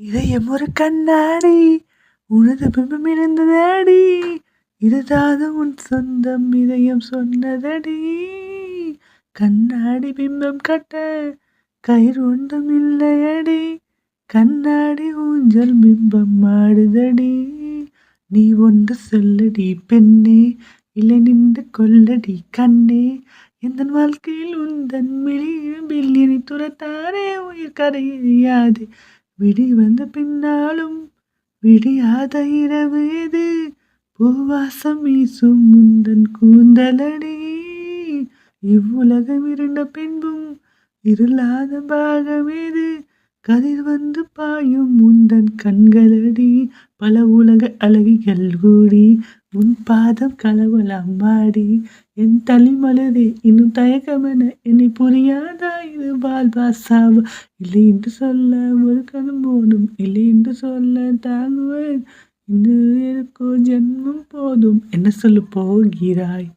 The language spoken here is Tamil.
இதயம் ஒரு கண்ணாடி, உனது பிம்பம் இருந்ததடி, இதுதாது உன் சொந்தம் இதயம் சொன்னதடி. கண்ணாடி பிம்பம் கட்ட கயிறு ஒன்றும் இல்லையடி, கண்ணாடி ஊஞ்சல் பிம்பம் ஆடுதடி. நீ ஒன்று சொல்லடி பெண்ணே, இல்லை நின்று கொல்லடி கண்ணே, எந்தன் வாழ்க்கையில் உந்தன் விழியில் என்னை துரத்தாரே உயிர் கரையாது. விடி வந்த பின்னாலும் விடியாத இரவு எது, பூவாசம் வீசும் முந்தன் கூந்தலடி. இவ்வுலகம் இருண்ட பின்பும் இருளாத பாகம் எது, கதிர் வந்து பாயும் முந்தன் கண்களடி. பல உலக அழகிகள் கூடி உன் பாதம் களவலாம் மாடி, என் தளிமலரே இன்னும் தயக்கமென என்னை புரியாதா, இது வாழ்வா சாவா. இல்லை என்று சொல்ல ஒரு கணம் போதும், இல்லை என்று சொல்ல தாங்குவேன், இன்று எனக்கோ ஜென்மம் போதும். என்ன சொல்ல போகிறாய்?